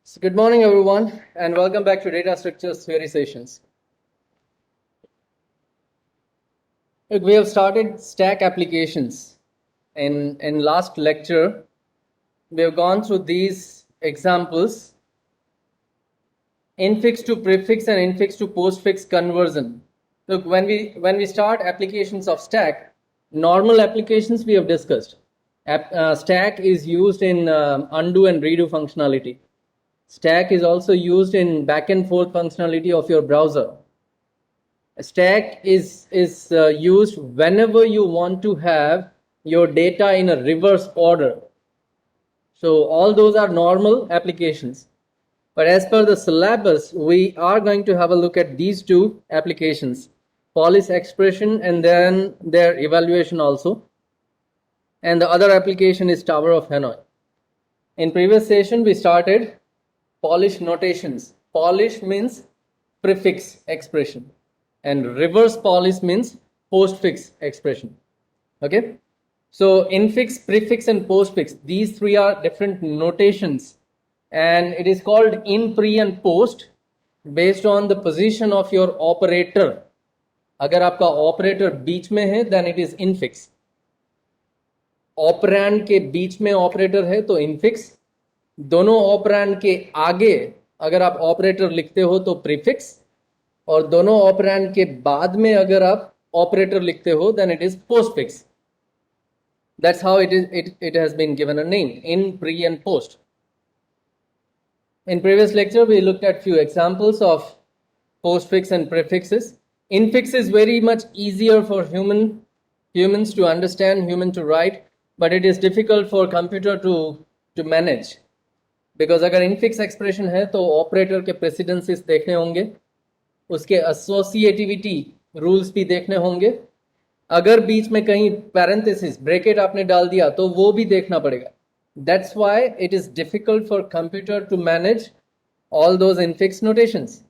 So good morning, everyone, and welcome back to Data Structures Theory Sessions. Look, we have started stack applications. In last lecture, we have gone through these examples: infix to prefix and infix to postfix conversion. Look, when we start applications of stack, normal applications we have discussed. Stack is used in undo and redo functionality. Stack is also used in back and forth functionality of your browser. Stack is used whenever you want to have your data in a reverse order. So all those are normal applications. But as per the syllabus, we are going to have a look at these two applications, polish expression and then their evaluation also. And the other application is Tower of Hanoi. In previous session, we started polish notations. Polish means prefix expression and reverse polish means postfix expression. Okay, so infix, prefix and postfix, these three are different notations, and it is called in, pre and post based on the position of your operator. अगर आपका operator बीच में है then it is infix. Operand के बीच में operator है तो infix, दोनों operand के आगे अगर आप ऑपरेटर लिखते हो तो प्रीफिक्स, और दोनों ऑपरेंड के बाद में अगर आप ऑपरेटर लिखते हो then it is postfix. That's how it has been given a name, in, pre and post. In previous lecture we looked at few examples of postfix and prefixes. Infix is very much easier for humans to understand, human to write, but it is difficult for computer to manage. Because अगर infix expression है तो operator के प्रेसिडेंसेस देखने होंगे, उसके associativity rules भी देखने होंगे. अगर बीच में कहीं पैरेंथेसिस ब्रैकेट आपने डाल दिया तो वो भी देखना पड़ेगा. That's why it is difficult for computer to manage all those infix notations,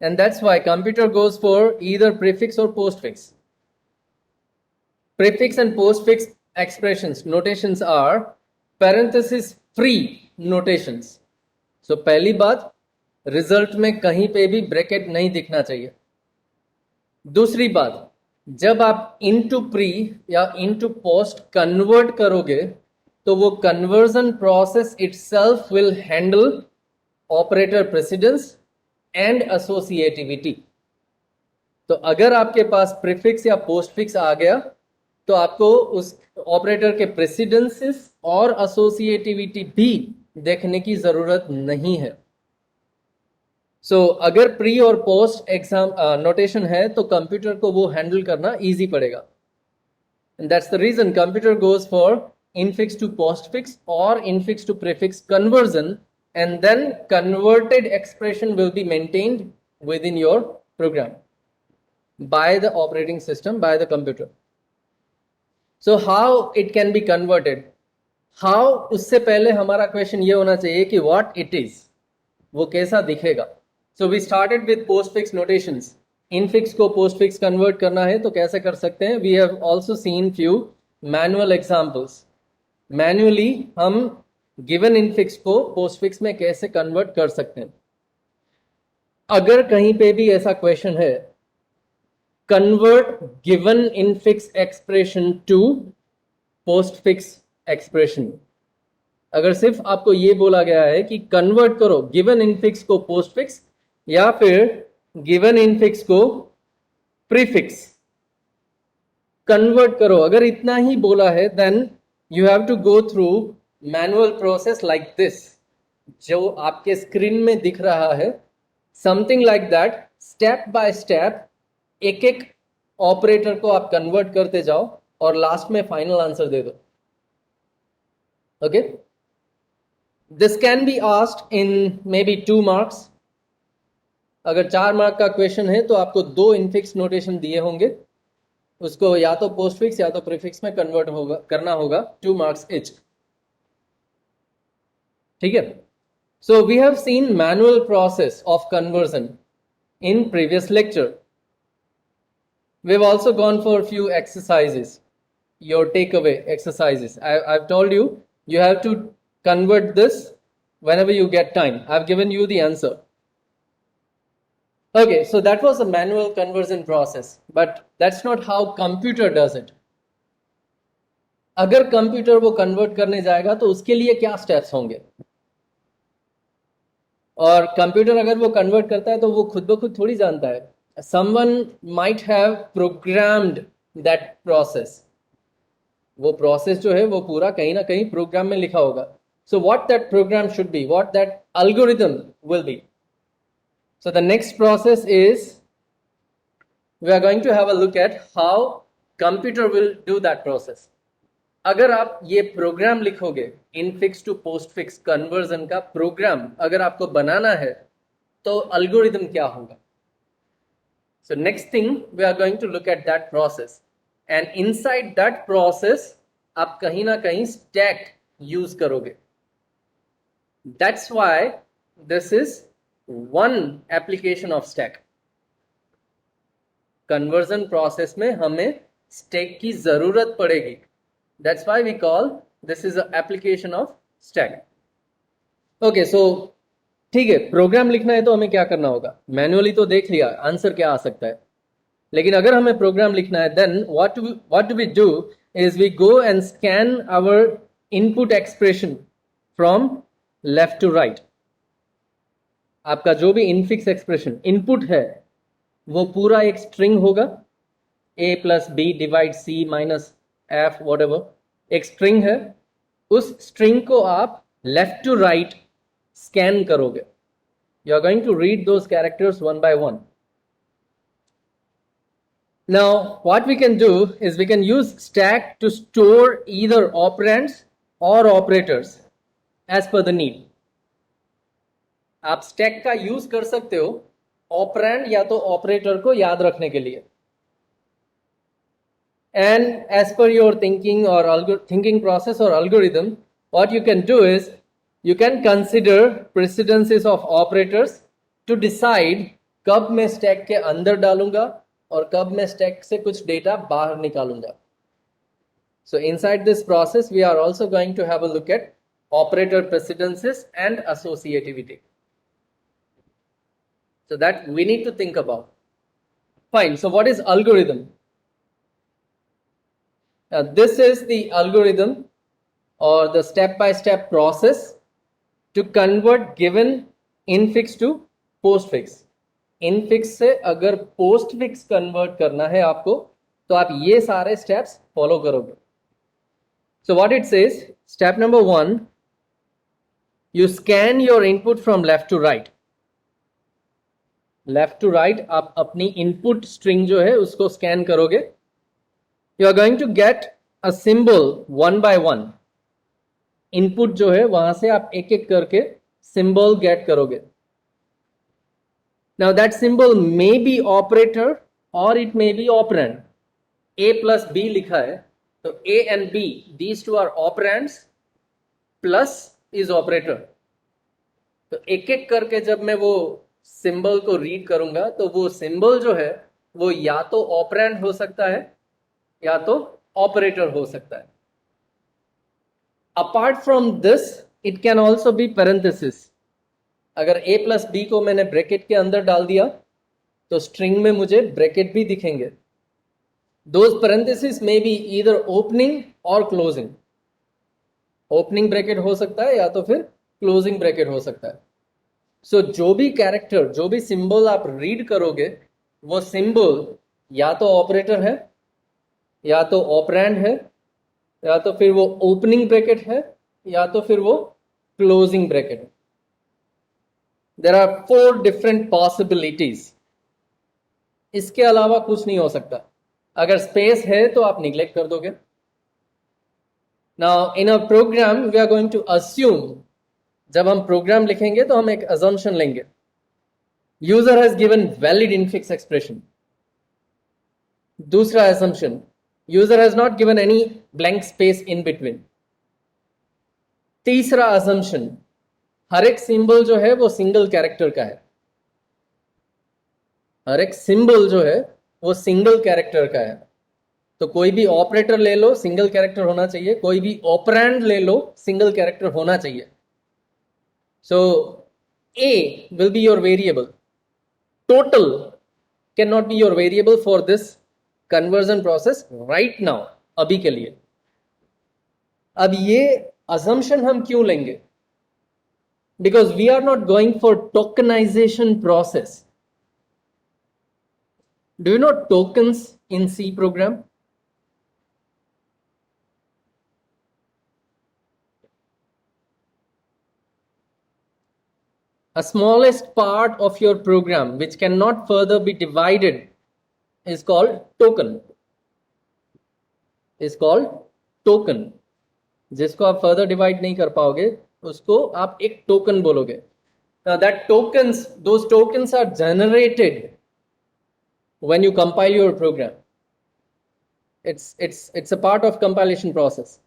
and that's why computer goes for either prefix और postfix. Prefix and postfix expressions notations are parenthesis free notations. So पहली बात, result में कहीं पे भी bracket नहीं दिखना चाहिए. दूसरी बात, जब आप इनटू प्री या इनटू पोस्ट कन्वर्ट करोगे तो वो conversion process itself will handle operator precedence and associativity. तो अगर आपके पास प्रीफिक्स या पोस्टफिक्स आ गया तो आपको उस ऑपरेटर के प्रेसिडेंसेस और एसोसिएटिविटी भी देखने की जरूरत नहीं है. सो अगर प्री और पोस्ट एग्जाम नोटेशन है तो कंप्यूटर को वो हैंडल करना इजी पड़ेगा. And that's the reason computer goes for infix to postfix और infix to prefix conversion, and then converted expression will be maintained within your program by the operating system, by the computer. So how it can be converted? How, उससे पहले हमारा question ये होना चाहिए कि what it is, वो कैसा दिखेगा. So we started with postfix notations. Infix को postfix convert करना है तो कैसे कर सकते हैं? We have also seen few manual examples. Manually हम given infix को postfix में कैसे convert कर सकते हैं. अगर कहीं पे भी ऐसा क्वेश्चन है, convert given infix expression to postfix expression, अगर सिर्फ आपको ये बोला गया है कि कन्वर्ट करो given infix को postfix या फिर given infix को prefix कन्वर्ट करो, अगर इतना ही बोला है then you have to go through manual process like this, जो आपके स्क्रीन में दिख रहा है, something like that. step by step एक एक ऑपरेटर को आप कन्वर्ट करते जाओ और लास्ट में फाइनल आंसर दे दो. Okay, this can be asked in may be 2 marks. अगर 4 मार्क का क्वेश्चन है तो आपको 2 इनफिक्स नोटेशन दिए होंगे, उसको या तो पोस्टफिक्स या तो प्रीफिक्स में कन्वर्ट करना होगा. 2 मार्क्स इच. ठीक है. So we have seen manual process of conversion in previous lecture. We've also gone for a few exercises, your takeaway exercises. I've told you, you have to convert this whenever you get time. I've given you the answer. Okay, so that was a manual conversion process, but that's not how computer does it. अगर computer वो convert करने जाएगा तो उसके लिए क्या steps होंगे, और कंप्यूटर अगर वो कन्वर्ट करता है तो वो खुद ब खुद थोड़ी जानता है. Someone might have programmed that process. वो प्रोसेस जो है वो पूरा कहीं ना कहीं प्रोग्राम में लिखा होगा. So what that program should be, what that algorithm will be. So the next process is we are going to have a look at how computer will do that process. अगर आप ये program लिखोगे, infix to postfix conversion का program अगर आपको बनाना है तो एल्गोरिथम क्या होगा. So next thing we are going to look at that process, and inside that process आप कहीं ना कहीं स्टैक यूज करोगे. That's why this is one application of stack. Conversion process में हमें स्टैक की जरूरत पड़ेगी. That's why we call this is an application of stack. Okay, so ठीक है, प्रोग्राम लिखना है तो हमें क्या करना होगा. मैन्युअली तो देख लिया आंसर क्या आ सकता है, लेकिन अगर हमें प्रोग्राम लिखना है then what do we do is we go and scan our input expression from left to right. आपका जो भी इनफिक्स एक्सप्रेशन इनपुट है वो पूरा एक स्ट्रिंग होगा, a plus B divide C minus F whatever, एक स्ट्रिंग है. उस स्ट्रिंग को आप लेफ्ट टू राइट स्कैन करोगे. You are going to read those characters one by one. Now what we can do is we can use stack to store either operands और operators as per the need. आप stack का use कर सकते हो operand या तो operator को याद रखने के लिए. And as per your thinking or thinking process or algorithm, what you can do is you can consider precedences of operators to decide कब मैं स्टैक के अंदर डालूंगा और कब मैं स्टैक से कुछ डेटा बाहर निकालूंगा. So inside this process we are also going to have a look at operator precedences and associativity. So that we need to think about. Fine, so what is algorithm? This is the algorithm or the step-by-step process to convert given infix to postfix. Infix से अगर postfix convert करना है आपको तो आप ये सारे steps follow करोगे. So what it says, step number 1, you scan your input from left to right. Left to right आप अपनी input string जो है उसको scan करोगे. You are going to get a symbol one by one. Input जो है वहां से आप एक एक करके symbol get करोगे. Now that symbol may be operator or it may be operand. A plus B लिखा है तो A and B, these two are operands, plus is operator. तो एक एक करके जब मैं वो symbol को read करूंगा तो वो symbol जो है वो या तो operand हो सकता है या तो ऑपरेटर हो सकता है. Apart from this it can also be parenthesis. अगर a प्लस बी को मैंने ब्रैकेट के अंदर डाल दिया तो स्ट्रिंग में मुझे ब्रैकेट भी दिखेंगे. Those parenthesis may be either opening और क्लोजिंग. ओपनिंग ब्रैकेट हो सकता है या तो फिर क्लोजिंग ब्रैकेट हो सकता है. सो जो भी कैरेक्टर, जो भी सिंबल आप रीड करोगे वो सिंबल या तो ऑपरेटर है या तो ऑपरेंड है या तो फिर वो ओपनिंग ब्रैकेट है या तो फिर वो क्लोजिंग ब्रैकेट है. There are 4 different possibilities. इसके अलावा कुछ नहीं हो सकता. अगर स्पेस है तो आप निग्लेक्ट कर दोगे. Now in a program we are going to assume. जब हम प्रोग्राम लिखेंगे तो हम एक अजम्पशन लेंगे. User has given valid infix expression. दूसरा assumption, user has not given any blank space in between. तीसरा assumption, हर एक सिंबल जो है वो सिंगल कैरेक्टर का है. हर एक सिंबल जो है वो सिंगल कैरेक्टर का है. तो कोई भी ऑपरेटर ले लो सिंगल कैरेक्टर होना चाहिए, कोई भी ऑपरेंड ले लो सिंगल कैरेक्टर होना चाहिए. So a will be your variable. Total cannot be your variable for this conversion process right now, अभी के लिए. अब ये assumption हम क्यों लेंगे? Because we are not going for tokenization process. Do you know tokens in C program? A smallest part of your program which cannot further be divided is called token. Is called token. जिसको आप further divide नहीं कर पाओगे उसको आप एक token बोलोगे. Now that tokens, those tokens are generated when you compile your program. It's a part of compilation process.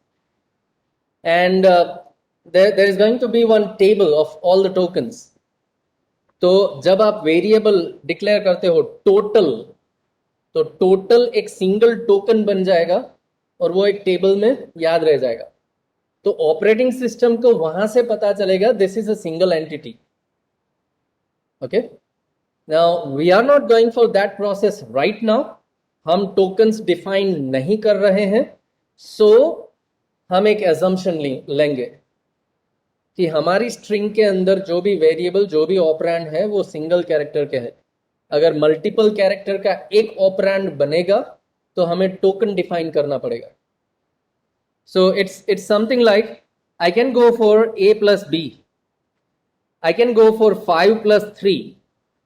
And there is going to be one table of all the tokens. तो जब आप variable declare करते हो total, तो total एक single token बन जाएगा और वो एक टेबल में याद रह जाएगा. तो ऑपरेटिंग सिस्टम को वहां से पता चलेगा this is a single entity. Okay, now we are not going for that process right now. हम टोकन्स डिफाइन नहीं कर रहे हैं. सो हम एक एजम्पशन लेंगे कि हमारी स्ट्रिंग के अंदर जो भी वेरिएबल, जो भी ऑपरेंड है वो सिंगल कैरेक्टर के है. अगर मल्टीपल कैरेक्टर का एक ऑपरेंड बनेगा तो हमें टोकन डिफाइन करना पड़ेगा. So it's something like I can go for a plus b, I can go for 5 plus 3,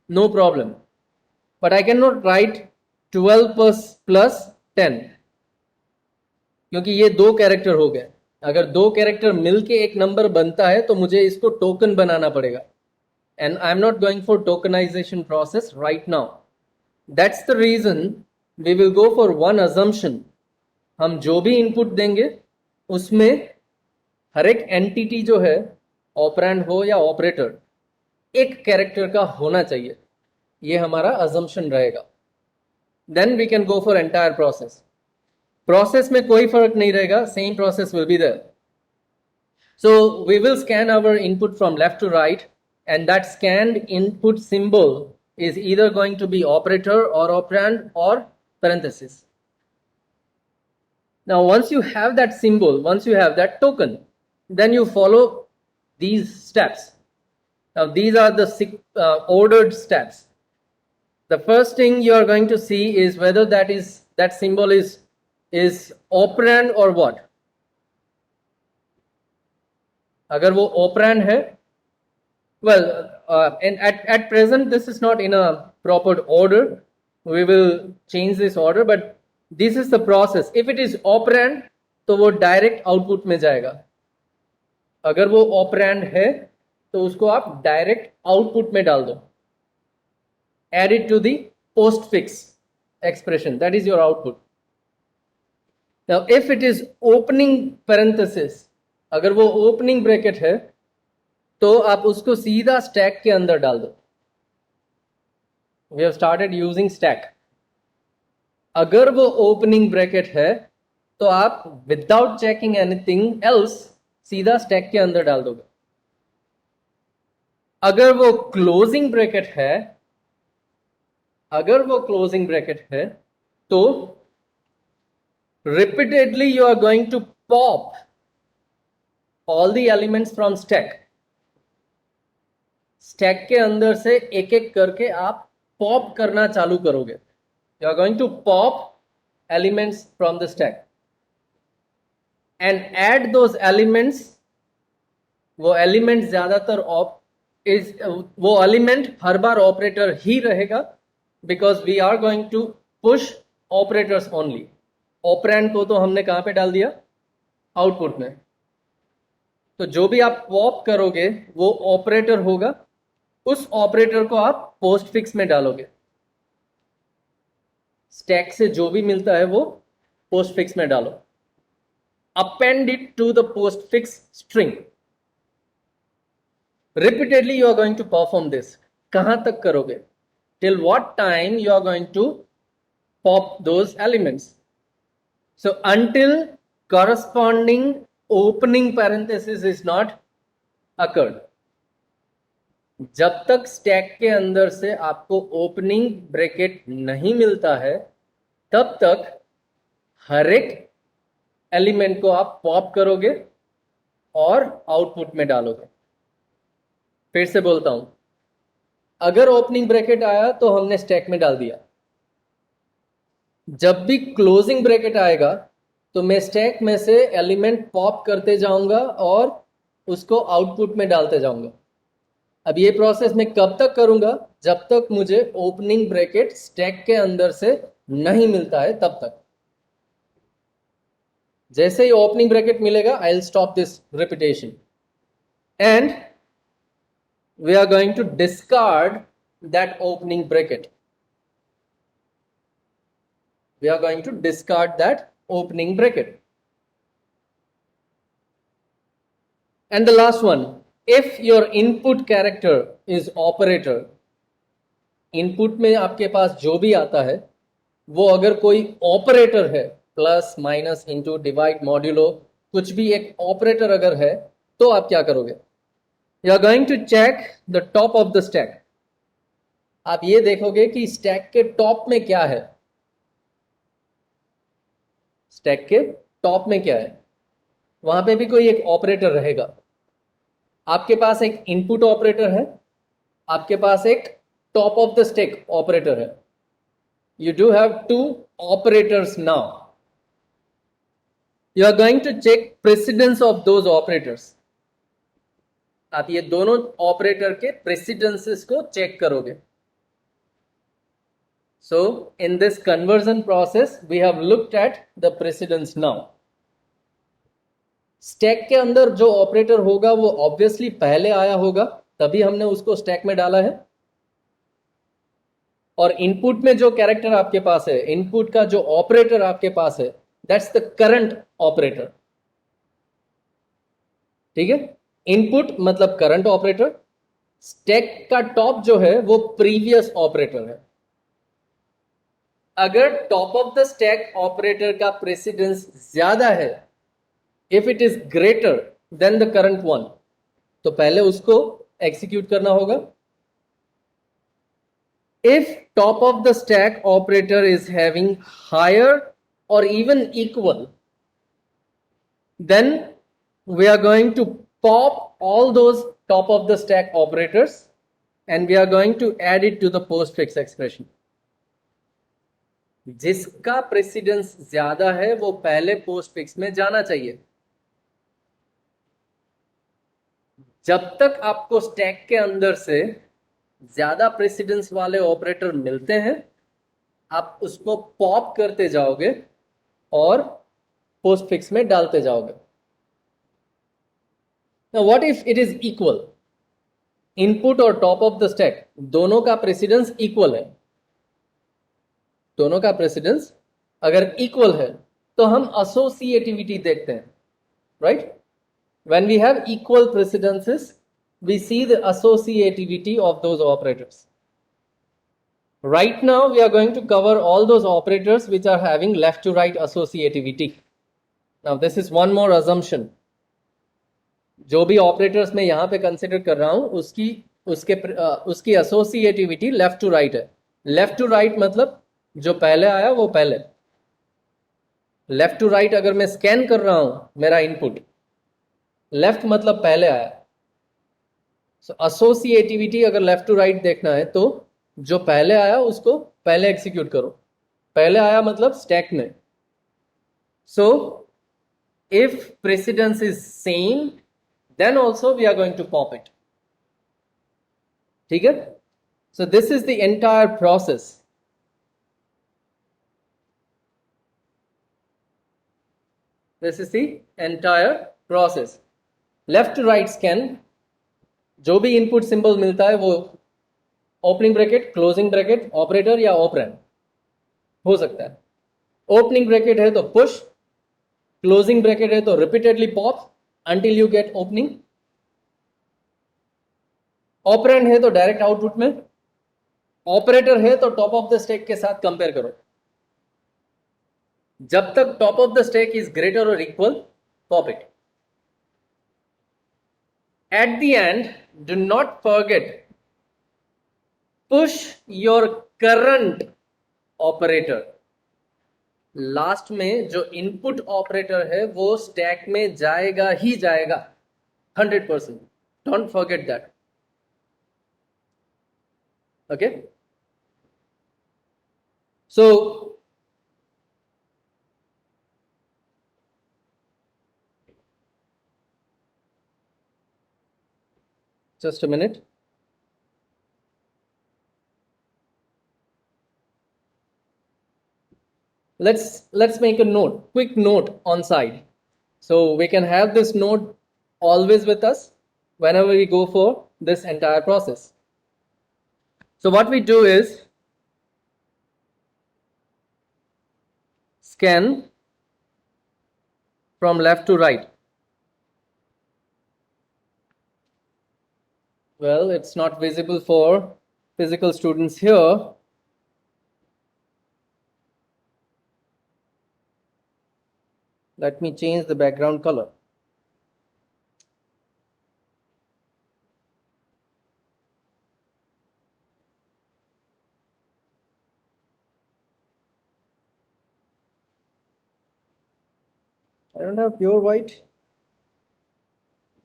no problem, but I cannot write 12 plus 10 क्योंकि ये दो कैरेक्टर हो गए. अगर दो कैरेक्टर मिलके एक नंबर बनता है तो मुझे इसको टोकन बनाना पड़ेगा. And I am not going for tokenization process right now. That's the reason we will go for one assumption. हम जो भी इनपुट देंगे उसमें हर एक एंटिटी जो है, ऑपरेंड हो या ऑपरेटर, एक कैरेक्टर का होना चाहिए. ये हमारा अजम्पशन रहेगा. Then we can go for entire process. Process में कोई फर्क नहीं रहेगा, same process will be there. So we will scan our input from left to right and that scanned input symbol is either going to be operator or operand or parenthesis. Now once you have that symbol, once you have that token, then you follow these steps. Now these are the ordered steps. The first thing you are going to see is whether that symbol is operand or what. अगर वो operand है, well, and at present this is not in a proper order. We will change this order, but this is the process. If it is operand तो वो direct output में जाएगा. अगर वो operand है तो उसको आप direct output में डाल दो. Add it to the postfix expression. That is your output. Now if it is opening parenthesis, अगर वो opening bracket है तो आप उसको सीधा स्टैक के अंदर डाल दो. We have started using stack. अगर वो ओपनिंग ब्रैकेट है तो आप विदाउट चेकिंग एनीथिंग एल्स सीधा स्टैक के अंदर डाल दोगे. अगर वो क्लोजिंग ब्रैकेट है, तो repeatedly you are going to pop all the elements from stack. Stack के अंदर से एक एक करके आप पॉप करना चालू करोगे. You are going to pop elements from the stack and add those elements. वो एलिमेंट ज्यादातर वो एलिमेंट हर बार ऑपरेटर ही रहेगा because we are going to push operators only. Operand को तो हमने कहां पे डाल दिया? आउटपुट में. तो जो भी आप पॉप करोगे वो ऑपरेटर होगा. उस ऑपरेटर को आप पोस्टफिक्स में डालोगे. स्टैक से जो भी मिलता है वो पोस्टफिक्स में डालो. Append it to the postfix string. Repeatedly you are going to perform this. कहां तक करोगे? Till what time you are going to pop those elements. So until corresponding opening parenthesis is not occurred. जब तक stack के अंदर से आपको opening bracket नहीं मिलता है तब तक हर एक एलिमेंट को आप पॉप करोगे और आउटपुट में डालोगे। फिर से बोलता हूं, अगर ओपनिंग ब्रैकेट आया तो हमने स्टैक में डाल दिया, जब भी क्लोजिंग ब्रैकेट आएगा तो मैं स्टैक में से एलिमेंट पॉप करते जाऊंगा और उसको आउटपुट में डालते जाऊंगा। अब ये प्रोसेस मैं कब तक करूंगा? जब तक मुझे ओपनिंग ब्रैकेट स्टैक के अंदर से नहीं मिलता है तब तक। जैसे ही ओपनिंग ब्रैकेट मिलेगा, I will stop this repetition and we are going to discard that opening bracket. We are going to discard that opening bracket. And the last one, if your input character is operator, input में आपके पास जो भी आता है वो अगर कोई operator है, plus minus into divide modulo, कुछ भी एक ऑपरेटर अगर है, तो आप क्या करोगे? You are going to check the top of the stack. आप ये देखोगे कि स्टैक के टॉप में क्या है। स्टैक के टॉप में क्या है? वहां पे भी कोई एक ऑपरेटर रहेगा। आपके पास एक इनपुट ऑपरेटर है, आपके पास एक top of the stack operator है। You do have two operators now. You are going to check precedence of those operators. आप ये दोनों ऑपरेटर के प्रेसिडेंसेस को चेक करोगे। So in this conversion process we have looked at the precedence now. Stack के अंदर जो ऑपरेटर होगा वो ऑब्वियसली पहले आया होगा, तभी हमने उसको स्टैक में डाला है। और इनपुट में जो कैरेक्टर आपके पास है, इनपुट का जो ऑपरेटर आपके पास है, दैट्स द करंट ऑपरेटर। ठीक है, इनपुट मतलब करंट ऑपरेटर, स्टैक का टॉप जो है वो प्रीवियस ऑपरेटर है। अगर top of the stack operator का प्रेसिडेंस ज्यादा है, if it is greater than the current one, तो पहले उसको एग्जीक्यूट करना होगा। If top of the stack operator is having higher और even equal, then we are going to pop all those top of the stack operators and we are going to add it to the postfix expression. जिसका precedence ज्यादा है वो पहले postfix में जाना चाहिए। जब तक आपको स्टैक के अंदर से ज्यादा प्रेसिडेंस वाले ऑपरेटर मिलते हैं, आप उसको पॉप करते जाओगे और पोस्टफिक्स में डालते जाओगे। Now what if it is equal? Input और टॉप ऑफ द स्टैक दोनों का प्रेसिडेंस इक्वल है। दोनों का प्रेसिडेंस अगर इक्वल है तो हम एसोसिएटिविटी देखते हैं, right? When we have equal precedences we see the associativity of those operators. Right now we are going to cover all those operators which are having left to right associativity. Now this is one more assumption. जो भी operators मैं यहां पे consider कर रहा हूं उसकी associativity left to right है। लेफ्ट टू राइट मतलब जो पहले आया वो पहले। लेफ्ट टू राइट अगर मैं स्कैन कर रहा हूं मेरा इनपुट, लेफ्ट मतलब पहले आया। सो एसोसिएटिविटी अगर लेफ्ट टू राइट देखना है तो जो पहले आया उसको पहले एग्जीक्यूट करो। पहले आया मतलब स्टैक में। So if precedence is same then also we are going to pop it. ठीक है? So this is the entire process. This is the entire process. Left to right scan, जो भी इनपुट सिंबल मिलता है वो opening bracket, closing bracket, operator या operand हो सकता है। ओपनिंग ब्रैकेट है तो पुश, क्लोजिंग ब्रैकेट है तो repeatedly pop until you get opening. Operand है तो डायरेक्ट आउटपुट में, ऑपरेटर है तो टॉप ऑफ द स्टैक के साथ कंपेयर करो। जब तक top of the stack is greater और equal, pop it. At the end, do not forget push your current operator, last में जो इनपुट ऑपरेटर है वो स्टैक में जाएगा ही जाएगा 100%. Don't forget that. Okay, so just a minute. Let's make a note, quick note on side, so we can have this note always with us whenever we go for this entire process. So what we do is scan from left to right. Well, it's not visible for physical students here. Let me change the background color. I don't have pure white.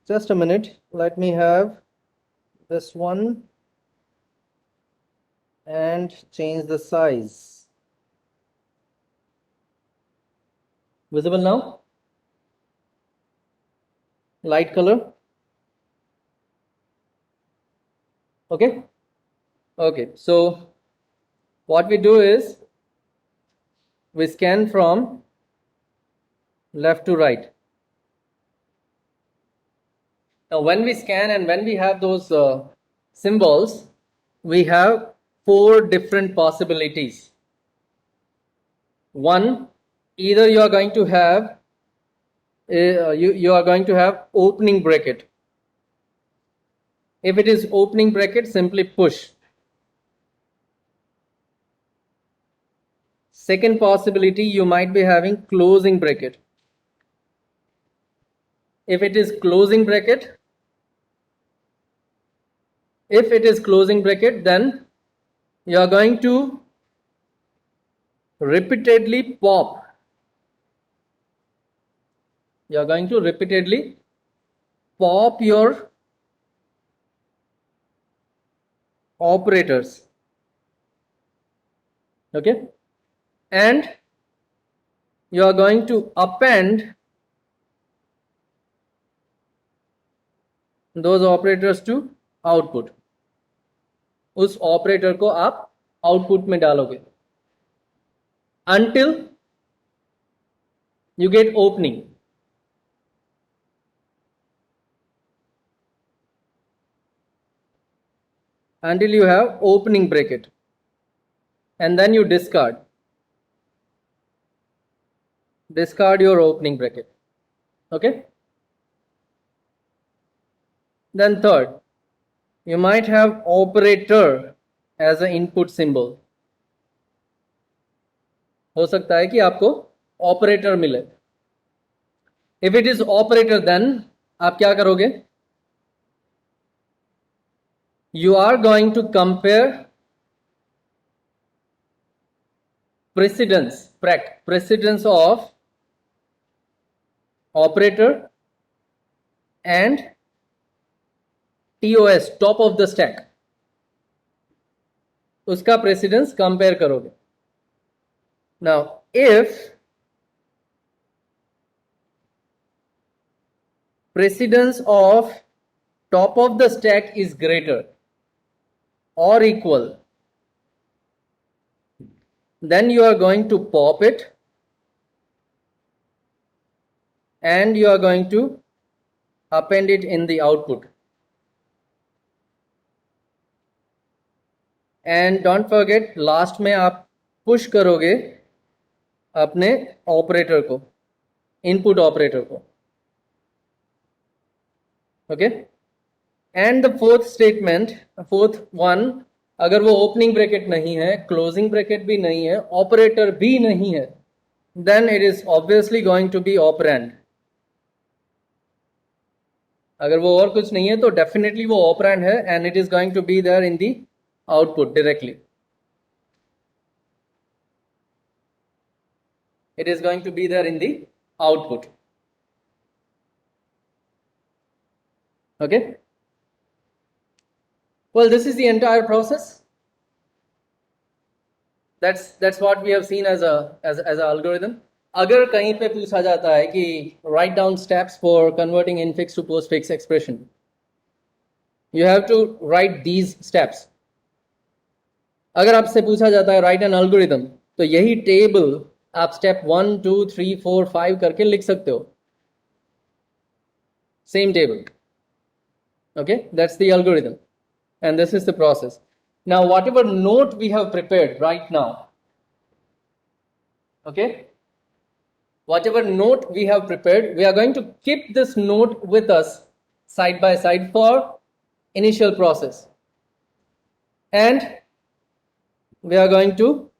Just a minute. Let me have this one and change the size. Visible now? Light color. Okay. Okay. So what we do is we scan from left to right. Now when we scan and when we have those symbols, we have 4 different possibilities. One, either you are going to have you are going to have opening bracket. If it is opening bracket, simply push. Second possibility, you might be having closing bracket. If it is closing bracket, then you are going to repeatedly pop. You are going to repeatedly pop your operators. Okay, and you are going to append those operators to output. उस operator को आप output में डालोगे until you get opening. Until you have opening bracket, and then you discard your opening bracket. Okay, then third, you might have operator as an input symbol. हो सकता है कि आपको ऑपरेटर मिले. If it is operator, then आप क्या करोगे? You are going to compare precedence of operator and TOS, top of the stack. उसका precedence compare करोगे. Now, if precedence of top of the stack is greater or equal, then you are going to pop it and you are going to append it in the output. And don't forget, last में आप push करोगे अपने operator को, input operator को. Okay, and the fourth one, अगर वो opening bracket नहीं है, क्लोजिंग ब्रैकेट भी नहीं है, ऑपरेटर भी नहीं है, then it is obviously going to be operand. अगर वो और कुछ नहीं है तो डेफिनेटली वो ऑपरेंड है, and it is going to be there in the output directly. It is going to be there in the output. Okay. Well, this is the entire process. That's what we have seen as a algorithm. अगर कहीं पे पूछा जाता है कि write down steps for converting infix to postfix expression, you have to write these steps. अगर आपसे पूछा जाता है write an algorithm, तो यही टेबल आप स्टेप 1 2 3 4 5 करके लिख सकते हो. Same table. Okay, that's the algorithm, and this is the process. Now, whatever note we have prepared right now, okay, whatever note we have prepared, we are going to keep this note with us side by side for initial process, and we are going to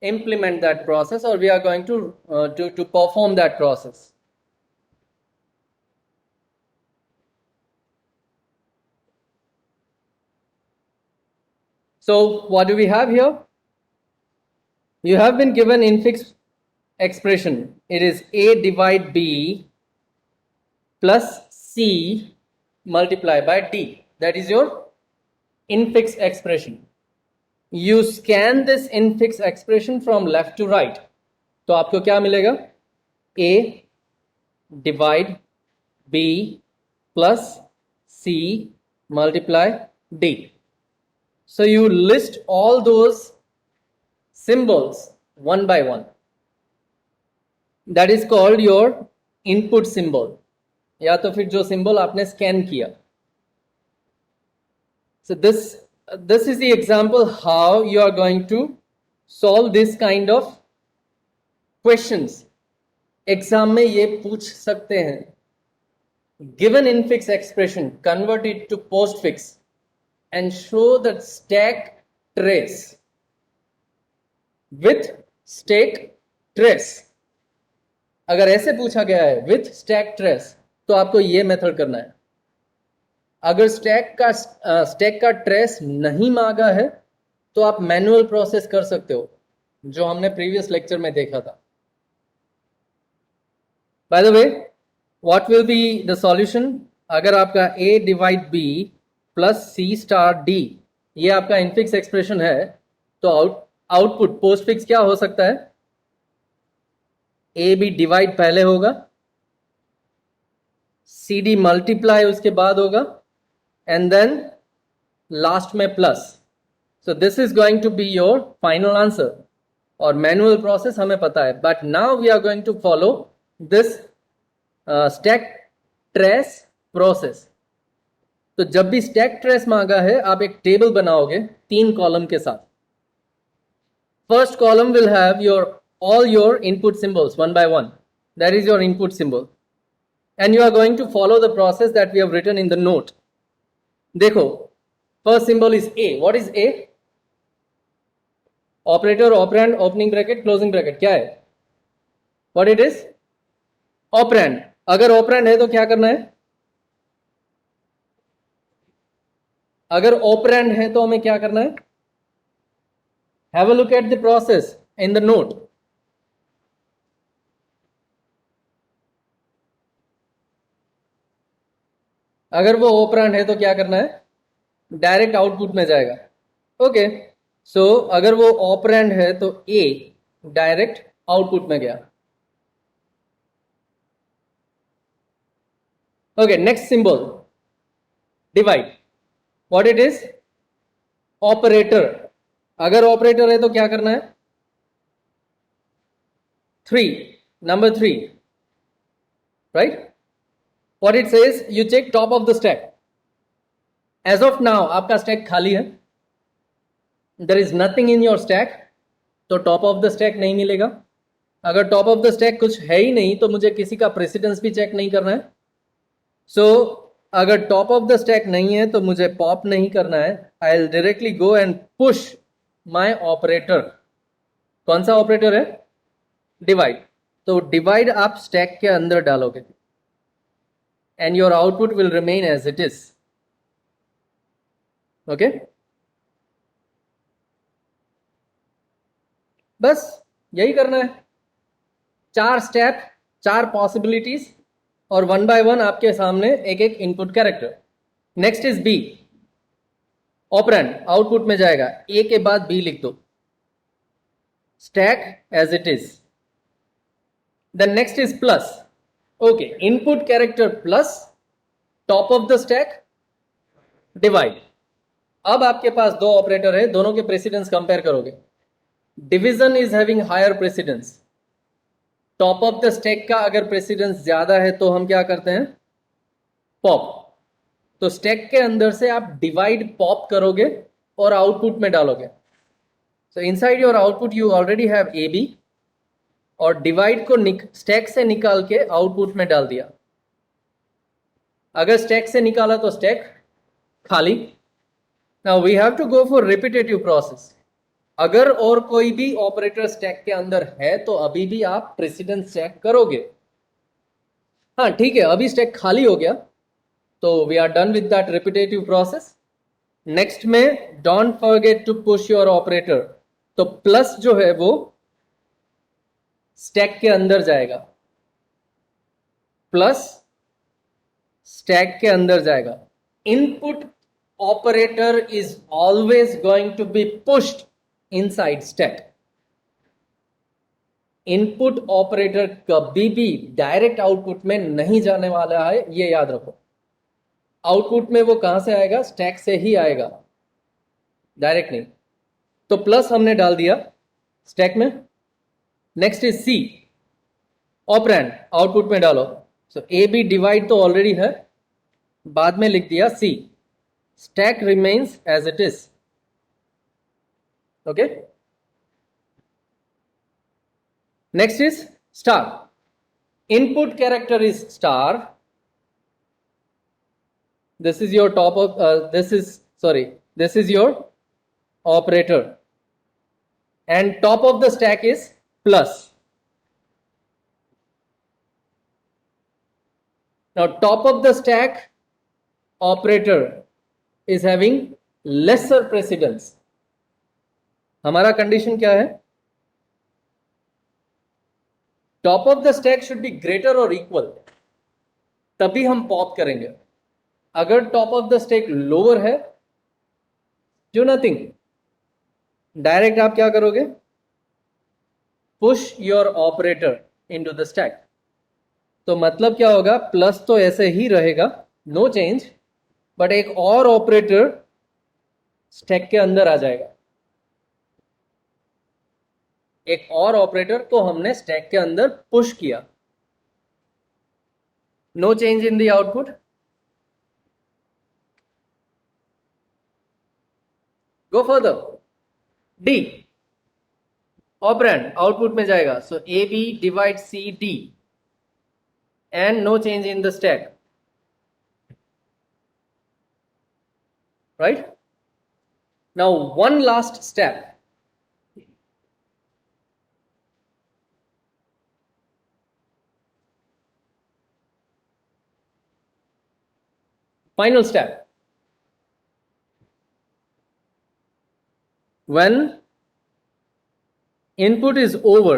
implement that process, or we are going to perform that process. So what do we have here? You have been given infix expression. It is A divide B plus C multiplied by D. That is your infix expression. You scan this infix expression from left to right. तो आपको क्या मिलेगा? A divide B plus C multiply D. So you list all those symbols one by one. That is called your input symbol. या तो फिर जो symbol आपने scan किया. So this is the example how you are going to solve this kind of questions. Exam में ये पूछ सकते हैं. Given infix expression, convert it to postfix and show that stack trace with stack trace. अगर ऐसे पूछा गया है with stack trace, तो आपको ये मेथड करना है. अगर स्टैक का ट्रेस नहीं मांगा है तो आप मैनुअल प्रोसेस कर सकते हो, जो हमने प्रीवियस लेक्चर में देखा था. By the way, what will be the solution? अगर आपका a divide b plus C star D ये आपका इनफिक्स एक्सप्रेशन है, तो आउटपुट पोस्टफिक्स क्या हो सकता है? ए बी डिवाइड पहले होगा, सी डी मल्टीप्लाई उसके बाद होगा, एंड देन लास्ट में plus. So this is going to be your final answer. और मैनुअल प्रोसेस हमें पता है, but now we are going to follow this stack trace process. तो जब भी स्टैक ट्रेस मांगा है, आप एक टेबल बनाओगे 3 कॉलम के साथ. First column will have your all your input symbols one by one. That is your input symbol, and you are going to follow the process that we have written in the note. देखो, first symbol is A. What is A? Operator, operand, opening bracket, closing bracket. क्या है? What it is? Operand. अगर operand है तो क्या करना है? अगर operand है तो हमें क्या करना है? Have a look at the process in the note. अगर वो ऑपरेंड है तो क्या करना है? डायरेक्ट आउटपुट में जाएगा. ओके, सो अगर वो ऑपरेंड है तो ए डायरेक्ट आउटपुट में गया. Okay, next symbol divide. What it is? Operator. अगर ऑपरेटर है तो क्या करना है? 3, number 3, right? What it says, you check top of the stack. As of now, आपका स्टैक खाली है. There is nothing in your stack, तो top of the stack नहीं मिलेगा. अगर top of the stack कुछ है ही नहीं तो मुझे किसी का प्रेसिडेंस भी चेक नहीं करना है. So अगर top of the stack नहीं है तो मुझे pop नहीं करना है. I'll directly go and push my operator. कौन सा ऑपरेटर है? डिवाइड. तो डिवाइड आप स्टैक के अंदर डालोगे and your output will remain as it is. Okay, बस यही करना है। 4 स्टेप, 4 पॉसिबिलिटीज, और वन बाय वन आपके सामने एक एक input character. Next is B, operand output में जाएगा, ए के बाद बी लिख दो, stack as it is. Then next is plus, okay, input character plus, top of the stack, divide. अब आपके पास 2 ऑपरेटर है, दोनों के प्रेसिडेंस कंपेयर करोगे। Division is having higher precedence. Top of the stack का अगर प्रेसिडेंस ज्यादा है तो हम क्या करते हैं, पॉप। तो स्टैक के अंदर से आप डिवाइड पॉप करोगे और आउटपुट में डालोगे। So inside your output you already have A B, और डिवाइड को स्टैक से निकाल के आउटपुट में डाल दिया। अगर स्टैक से निकाला तो स्टैक खाली। Now we have to go for repetitive process. अगर और कोई भी ऑपरेटर स्टैक के अंदर है तो अभी भी आप प्रेसिडेंस चेक करोगे। हाँ ठीक है, अभी स्टैक खाली हो गया तो we are done with that repetitive process. Next में don't forget to push your operator. तो प्लस जो है वो स्टैक के अंदर जाएगा, प्लस स्टैक के अंदर जाएगा। Input operator is always going to be pushed inside stack. Input operator कभी भी डायरेक्ट आउटपुट में नहीं जाने वाला है, ये याद रखो। आउटपुट में वो कहां से आएगा, स्टैक से ही आएगा, डायरेक्ट नहीं। तो प्लस हमने डाल दिया स्टैक में। Next is C, operand output में डालो। सो ए बी डिवाइड तो ऑलरेडी है, बाद में लिख दिया C, stack remains as it is. Okay, next is star. Input character is star. this is your top of this is your operator, and top of the stack is plus. Now top of the stack operator is having lesser precedence. हमारा condition क्या है, top of the stack should be greater और equal, तभी हम pop करेंगे। अगर top of the stack lower है, जो नथिंग, डायरेक्ट आप क्या करोगे, push your operator into the stack. तो मतलब क्या होगा, प्लस तो ऐसे ही रहेगा, नो चेंज, बट एक और ऑपरेटर स्टैक के अंदर आ जाएगा। एक और ऑपरेटर को हमने स्टैक के अंदर पुश किया, no change in the output. Go further, D, operand output में जाएगा। So A B divide C D, and no change in the stack, right. Now one last step, final step. When input is over,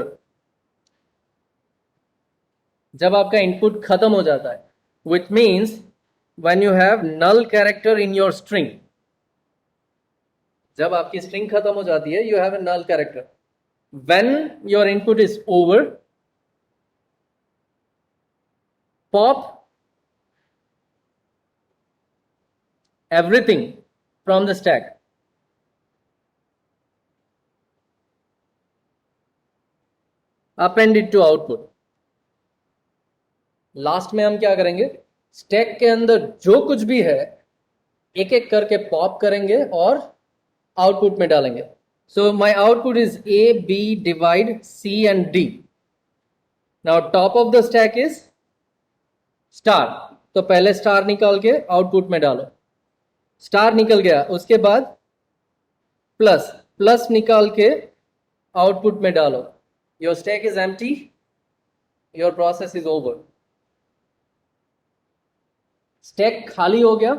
जब आपका input खत्म हो जाता है, which means when you have null character in your string, जब आपकी string खत्म हो जाती है, you have a null character. When your input is over, pop everything from the stack. Append it to output. Last में हम क्या करेंगे, स्टैक के अंदर जो कुछ भी है एक एक करके पॉप करेंगे और आउटपुट में डालेंगे। So my output is A B divide C and D. Now top of the stack is star, तो पहले स्टार निकाल के आउटपुट में डालो। स्टार निकल गया, उसके बाद प्लस, प्लस निकाल के आउटपुट में डालो। Your stack is empty, your process is over. Stack खाली हो गया,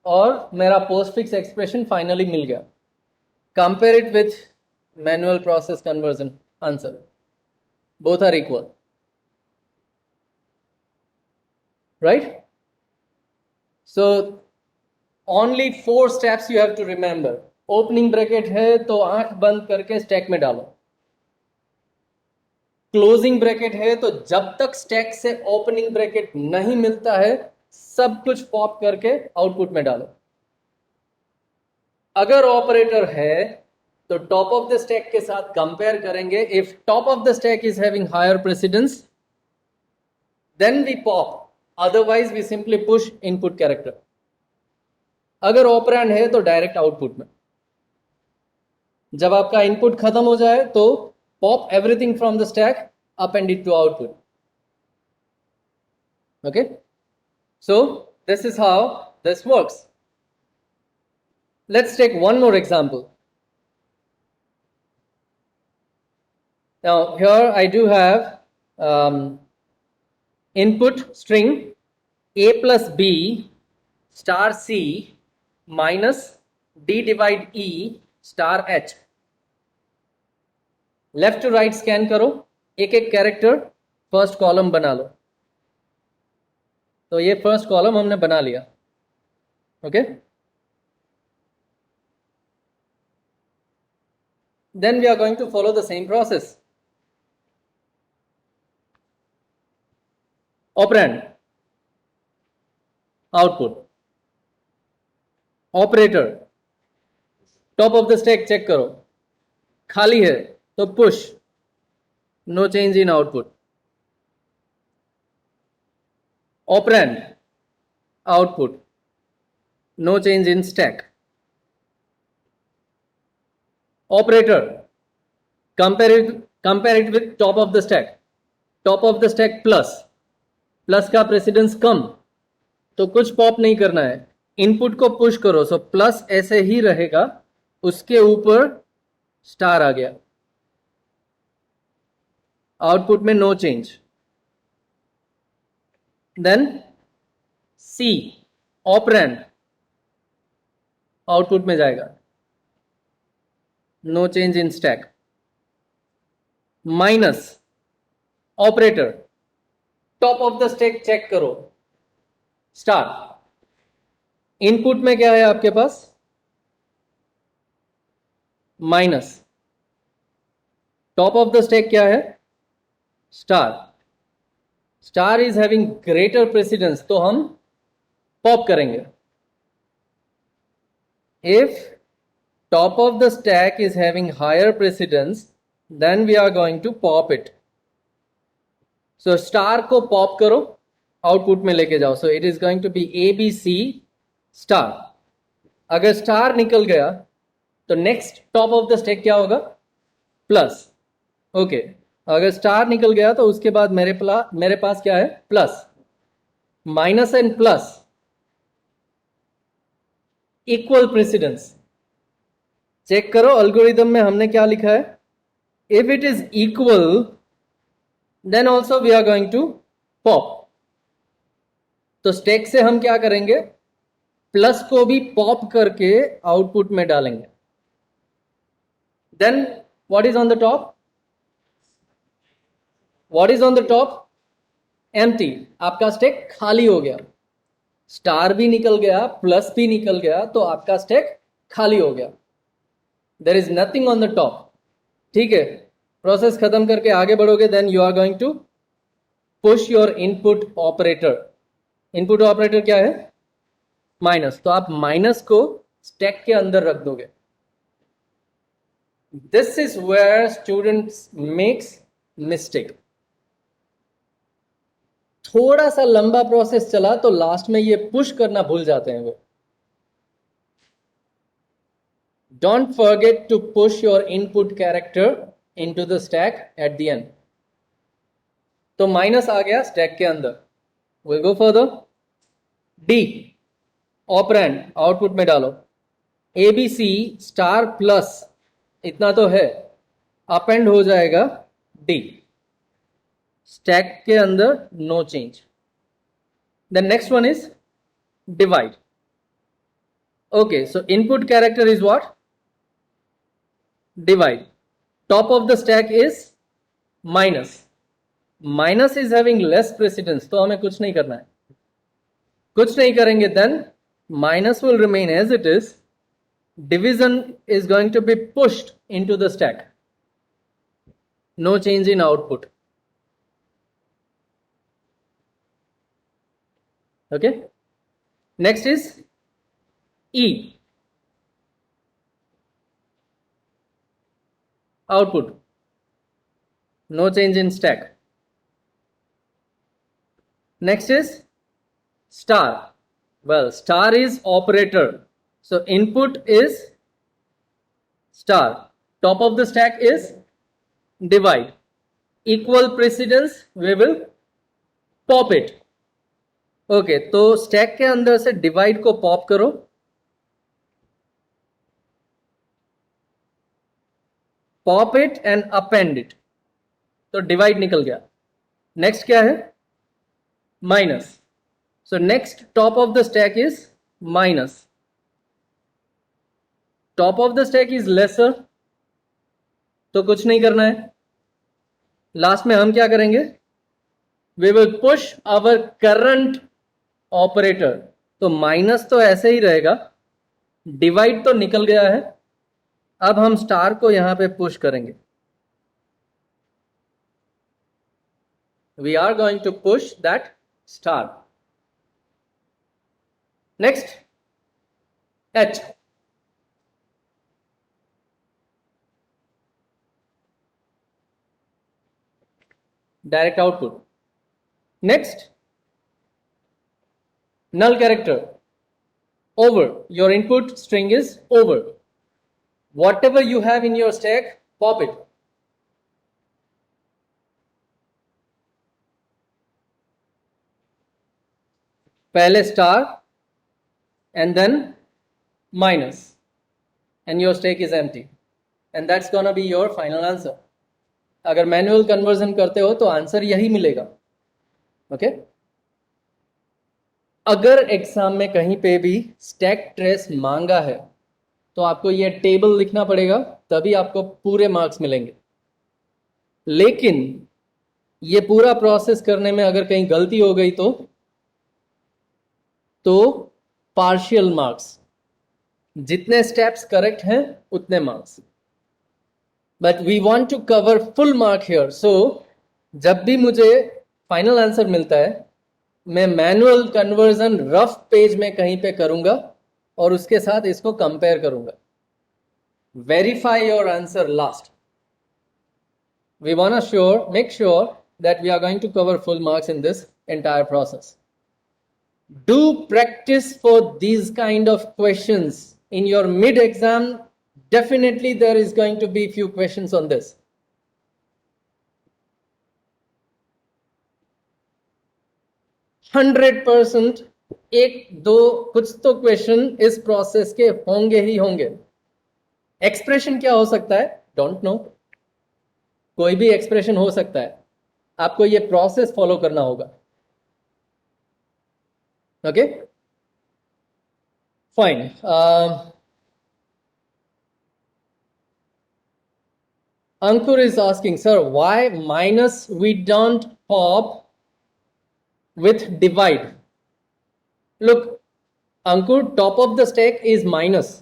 और मेरा पोस्ट फिक्स एक्सप्रेशन फाइनली मिल गया. Compare it with manual process conversion answer. Both are equal, right? So only 4 steps you have to remember. Opening bracket है तो आंख बंद करके स्टैक में डालो. क्लोजिंग ब्रैकेट है तो जब तक स्टैक से ओपनिंग ब्रैकेट नहीं मिलता है सब कुछ पॉप करके आउटपुट में डालो. अगर ऑपरेटर है तो टॉप ऑफ द स्टैक के साथ कंपेयर करेंगे. If top of the stack is having higher precedence then we pop, otherwise we simply push input character. अगर ऑपरेंड है तो डायरेक्ट आउटपुट में. जब आपका इनपुट खत्म हो जाए तो pop everything from the stack, append it to output. Okay, so this is how this works. Let's take one more example. Now here I do have input string a plus b star c minus d divide e star h. Left to right scan करो, एक एक character first column बना लो. तो ये first column हमने बना लिया. Okay, then we are going to follow the same process. Operand, output, operator, top of the stack check करो, खाली है तो push, no change in output. Operand, output, no change in stack. Operator, compare it with top of the stack. Top of the stack plus, plus का precedence कम तो कुछ pop नहीं करना है, इनपुट को पुश करो. सो प्लस ऐसे ही रहेगा, उसके ऊपर स्टार आ गया, आउटपुट में no change. Then C operand, output में जाएगा, no change in stack. Minus operator, top of the stack check करो, स्टार. इनपुट में क्या है आपके पास? Minus. Top of the stack क्या है? Star. Star is having greater precedence तो हम पॉप करेंगे. If top of the stack is having higher precedence then we are going to pop it. So star को पॉप करो, output में लेके जाओ. So it is going to be A B C star. अगर star निकल गया तो next top of the stack क्या होगा? प्लस. ओके, अगर स्टार निकल गया तो उसके बाद मेरे पास क्या है? Plus. Minus and plus equal precedence. Check करो एल्गोरिथम में हमने क्या लिखा है. If it is equal then also we are going to pop. तो स्टैक से हम क्या करेंगे? प्लस को भी पॉप करके आउटपुट में डालेंगे. Then what is on the top? What is on the top? Empty. आपका स्टैक खाली हो गया. स्टार भी निकल गया, प्लस भी निकल गया, तो आपका स्टैक खाली हो गया. There is nothing on the top. ठीक है, प्रोसेस खत्म करके आगे बढ़ोगे then you are going to push your input operator. Input operator क्या है? माइनस. तो आप माइनस को स्टैक के अंदर रख दोगे. This is where students makes mistake. थोड़ा सा लंबा प्रोसेस चला तो लास्ट में ये पुश करना भूल जाते हैं वो. Don't forget to push your input character into the stack at the end. तो माइनस आ गया स्टैक के अंदर. Will go further. D operand, output में डालो. A B C star plus इतना तो है, अपेंड हो जाएगा डी. स्टैक के अंदर no change. The next one is divide. Okay, so input character is what? Divide. Top of the stack is minus. Minus is having less precedence, तो हमें कुछ नहीं करना है. कुछ नहीं करेंगे, then minus will remain as it is. Division is going to be pushed into the stack. No change in output. Okay. Next is E. Output. No change in stack. Next is star. Well, star is operator. So input is star. Top of the stack is divide. Equal precedence, we will pop it. Okay तो stack के अंदर से divide को pop करो. Pop it and append it. तो divide निकल गया. Next क्या है? Minus. So next top of the stack is minus. Top of the stack is lesser, तो कुछ नहीं करना है. लास्ट में हम क्या करेंगे? We will push our current operator. तो माइनस तो ऐसे ही रहेगा, डिवाइड तो निकल गया है. अब हम स्टार को यहां पे पुश करेंगे. We are going to push that star. Next H. Direct output. Next null character. Over. Your input string is over. Whatever you have in your stack, pop it. पहले star and then minus and your stack is empty and that's gonna be your final answer. अगर manual conversion करते हो तो answer यही मिलेगा. Okay अगर exam में कहीं पे भी स्टैक ट्रेस मांगा है तो आपको ये टेबल लिखना पड़ेगा, तभी आपको पूरे मार्क्स मिलेंगे. लेकिन ये पूरा प्रोसेस करने में अगर कहीं गलती हो गई तो पार्शियल मार्क्स. जितने स्टेप्स करेक्ट हैं उतने marks. But we want to cover full mark here. सो जब भी मुझे फाइनल आंसर मिलता है मैं मैनुअल कन्वर्जन रफ पेज में कहीं पे करूंगा और उसके साथ इसको कंपेयर करूंगा. Verify your answer last. We want to make sure that we are going to cover full marks in this entire process. Do practice for these kind of questions in your mid exam. Definitely there is going to be few questions on this. 100% एक दो कुछ तो question इस process के होंगे ही होंगे. Expression क्या हो सकता है? Don't know. कोई भी एक्सप्रेशन हो सकता है. आपको ये प्रोसेस फॉलो करना होगा. Okay, fine. Ankur is asking, sir, why minus we don't pop with divide? Look, Ankur, top of the stack is minus.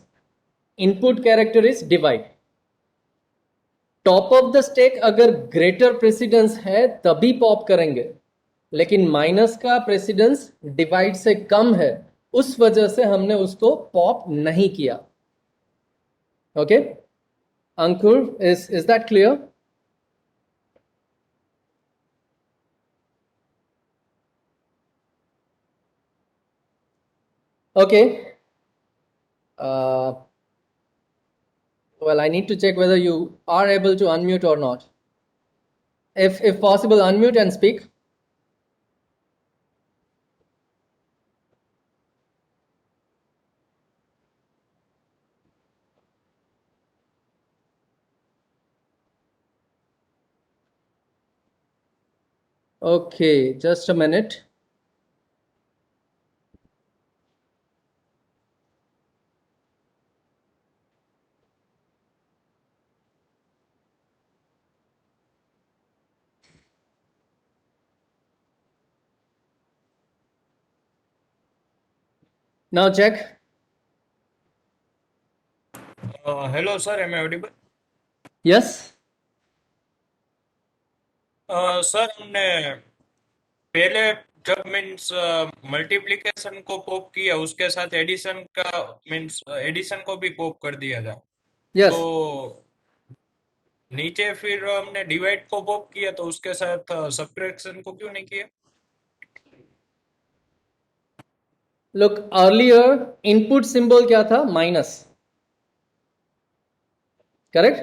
Input character is divide. Top of the stack अगर greater precedence है तभी pop करेंगे, लेकिन minus का precedence divide से कम है, उस वजह से हमने उसको पॉप नहीं किया. Okay Ankur, is that clear? Okay well, I need to check whether you are able to unmute or not. If possible, unmute and speak. Okay, just a minute. Now check. Hello, sir. Am I audible? Yes. Sir हमने पहले जब means multiplication को pop किया उसके साथ addition का means addition को भी पॉप कर दिया था तो Yes. नीचे फिर हमने डिवाइड को पॉप किया तो उसके साथ सब्ट्रैक्शन को क्यों नहीं किया? Look, earlier input symbol क्या था? Minus. Correct?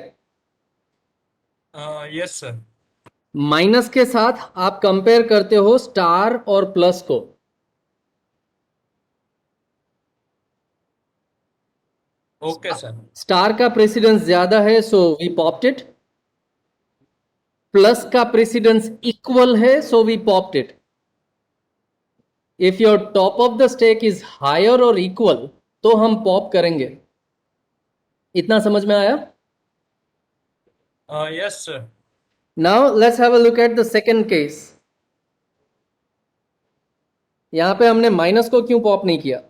Yes sir. Minus के साथ आप कंपेयर करते हो स्टार और प्लस को. Okay sir. स्टार का प्रेसिडेंस ज्यादा है so we popped it. Plus का प्रेसिडेंस इक्वल है so we popped it. If your top of the stack is higher और इक्वल तो हम पॉप करेंगे. इतना समझ में आया? Yes sir. Now let's have a look at the second case. यहां पे हमने माइनस को क्यों पॉप नहीं किया?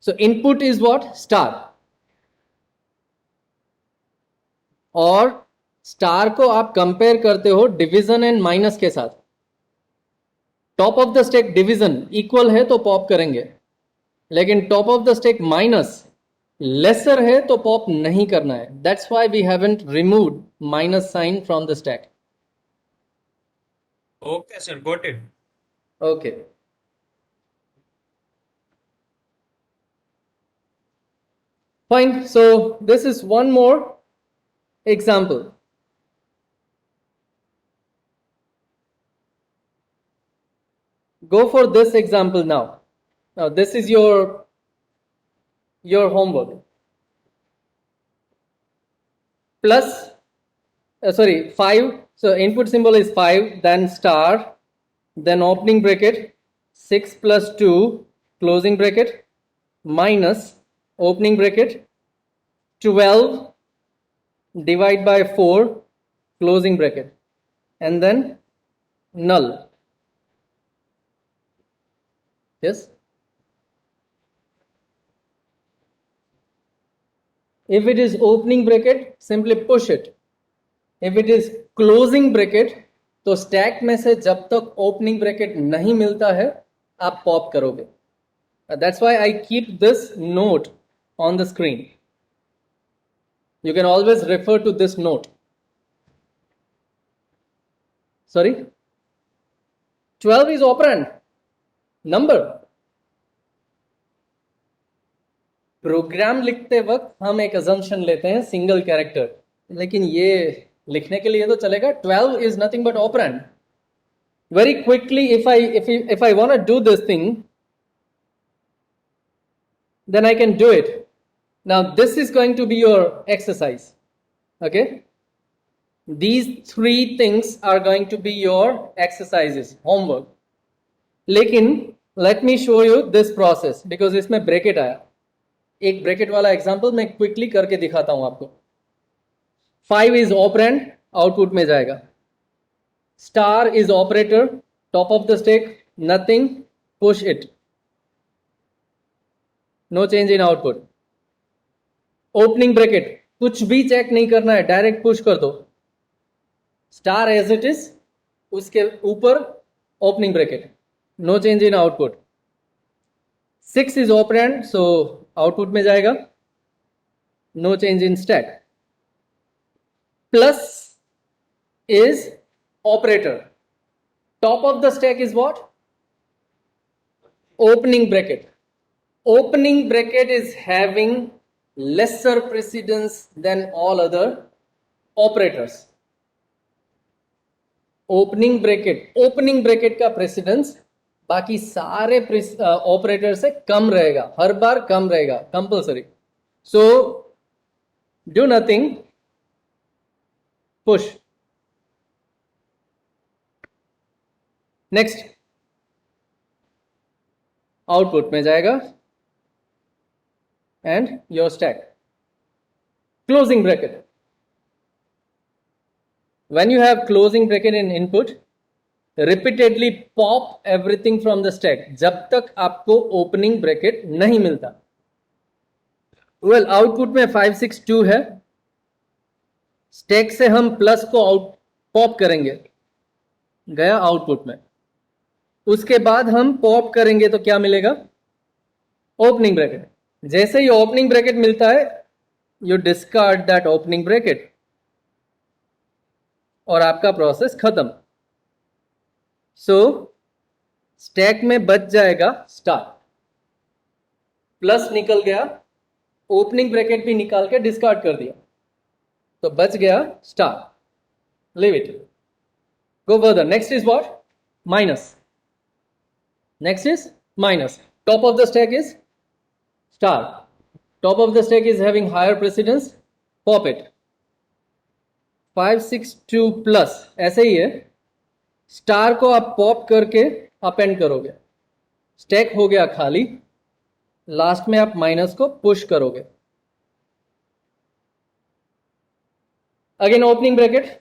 So input is what? Star. और स्टार को आप कंपेयर करते हो डिवीजन एंड माइनस के साथ. Top of the stack division equal है तो पॉप करेंगे, लेकिन top of the stack minus lesser है तो पॉप नहीं करना है. That's why we haven't removed minus sign from the stack. Okay sir, got it. Okay, fine. So this is one more example. Go for this example now. Now this is your homework. Plus, sorry, 5. So input symbol is 5, then star, then opening bracket, 6 plus 2, closing bracket, minus, opening bracket, 12, divide by 4, closing bracket, and then null. Yes? If it is opening bracket, simply push it. If it is closing bracket, तो stack में से जब तक opening bracket नहीं मिलता है आप pop करोगे. That's why I keep this note on the screen. You can always refer to this note. Sorry? 12 is operand. Number. Programme लिखते वक्त हम एक अजम्पशन लेते हैं सिंगल कैरेक्टर, लेकिन ये लिखने के लिए तो चलेगा. 12 is nothing but operand. Very quickly, if I want to do this thing, then I can do it. Now this is going to be your exercise. Okay, these three things are going to be your exercises, homework. लेकिन let me show you this process because इसमें bracket आया. एक bracket वाला example मैं quickly करके दिखाता हूं आपको. 5 इज ऑपरेंड, आउटपुट में जाएगा. Star is operator, top of the stack, nothing, push it, no change in output. Opening bracket कुछ भी चेक नहीं करना है, डायरेक्ट पुश कर दो. स्टार एज इट इज, उसके ऊपर opening bracket, no change in output. 6 is operand, so output में जाएगा, no change in stack. Plus is operator, top of the stack is what? Opening bracket. Opening bracket is having lesser precedence than all other operators. Opening bracket का precedence बाकी सारे operator से कम रहेगा, हर बार कम रहेगा, compulsory. So do nothing, push. Next, output में जाएगा and your stack. Closing bracket. When you have closing bracket in input, repeatedly pop everything from the stack जब तक आपको ओपनिंग ब्रैकेट नहीं मिलता. वेल आउटपुट में 562 है. स्टैक से हम प्लस को आउट पॉप करेंगे, गया आउटपुट में. उसके बाद हम पॉप करेंगे तो क्या मिलेगा? Opening bracket. जैसे ही ओपनिंग ब्रैकेट मिलता है you discard that opening bracket और आपका प्रोसेस खत्म. सो स्टैक में बच जाएगा स्टार. प्लस निकल गया, ओपनिंग ब्रैकेट भी निकाल के डिस्कार्ड कर दिया, तो बच गया star. Leave it. Go further. Next is what? Minus. Next is minus. Top of the stack is star. Top of the stack is having higher precedence. Pop it. 562 plus ऐसे ही है. स्टार को आप pop करके append करोगे, stack हो गया खाली. Last में आप माइनस को पुश करोगे. Again opening bracket,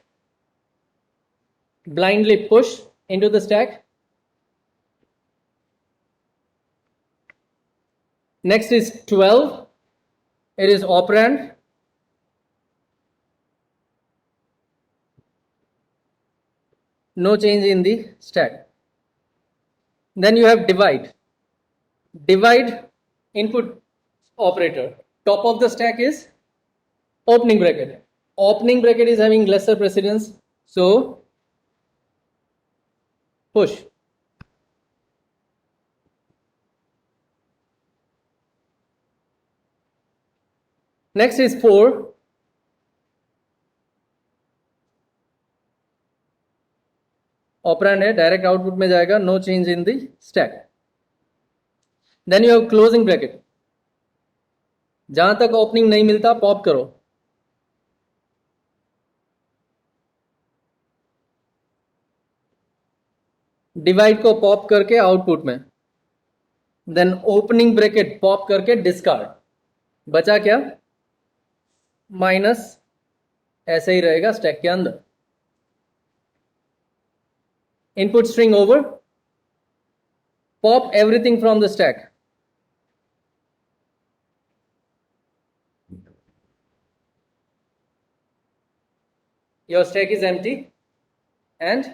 blindly push into the stack. Next is 12. It is operand. No change in the stack. Then you have divide. Divide input operator. Top of the stack is opening bracket. Opening bracket is having lesser precedence, so push. Next is 4. Operand है, direct output में जाएगा. No change in the stack. Then you have closing bracket. जहां तक opening नहीं मिलता pop करो. Divide को pop करके आउटपुट में. देन ओपनिंग ब्रैकेट पॉप करके डिस्कार्ड. बचा क्या? माइनस. ऐसे ही रहेगा स्टैक के अंदर. Input string over. Pop everything from the stack. Your stack is empty and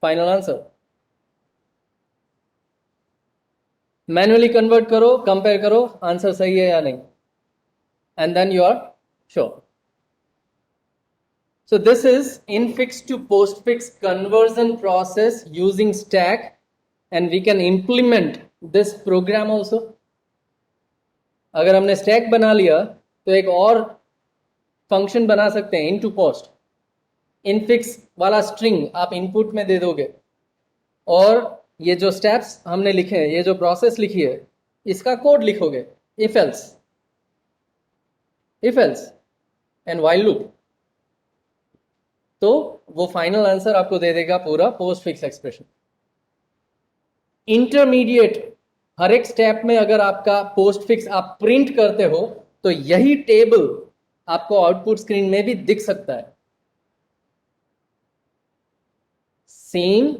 final answer. Manually convert करो, कंपेयर करो आंसर सही है या नहीं, and then you are sure. So this is infix to postfix conversion process using stack, and we can implement this program also. अगर हमने stack बना लिया तो एक और फंक्शन बना सकते हैं into post. infix वाला string आप इनपुट में दे दोगे और ये जो स्टेप्स हमने लिखे हैं, ये जो प्रोसेस लिखी है, इसका कोड लिखोगे. if else and while loop, तो वो फाइनल आंसर आपको दे देगा पूरा पोस्ट फिक्स एक्सप्रेशन. इंटरमीडिएट हर एक स्टेप में अगर आपका पोस्ट फिक्स आप प्रिंट करते हो तो यही टेबल आपको आउटपुट स्क्रीन में भी दिख सकता है. सेम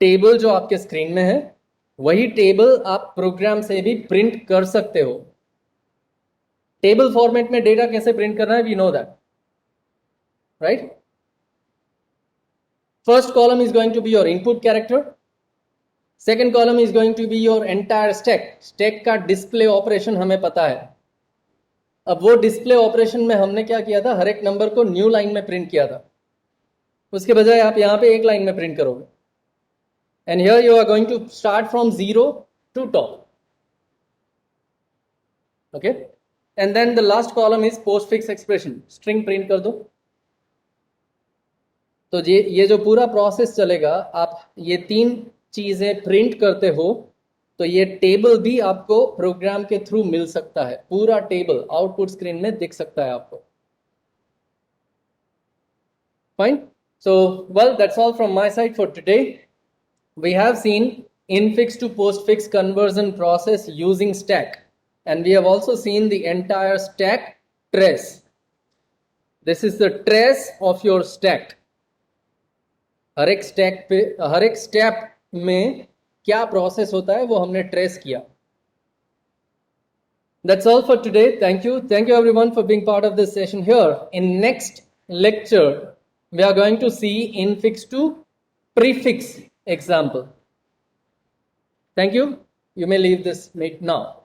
टेबल जो आपके स्क्रीन में है वही टेबल आप प्रोग्राम से भी प्रिंट कर सकते हो. टेबल फॉर्मेट में डेटा कैसे प्रिंट करना है, we know that, right. First column is going to be your input character. Second column is going to be your entire stack. Stack का डिस्प्ले ऑपरेशन हमें पता है. अब वो डिस्प्ले ऑपरेशन में हमने क्या किया था, हर एक नंबर को न्यू लाइन में प्रिंट किया था. उसके बजाय आप यहां पे एक लाइन में प्रिंट करोगे. And here you are going to start from 0 to top. Okay. And then the last column is postfix expression. String print कर दो. तो ये जो पूरा प्रोसेस चलेगा, आप ये तीन चीजें प्रिंट करते हो तो ये टेबल भी आपको प्रोग्राम के थ्रू मिल सकता है. पूरा टेबल आउटपुट स्क्रीन में दिख सकता है आपको. Fine. So well, that's all from my side for today. We have seen infix to postfix conversion process using stack. And we have also seen the entire stack trace. This is the trace of your stack. हर एक step में क्या process होता है वो हमने trace किया. That's all for today. Thank you everyone for being part of this session here. In next lecture we are going to see infix to prefix example. Thank you. You may leave this meet now.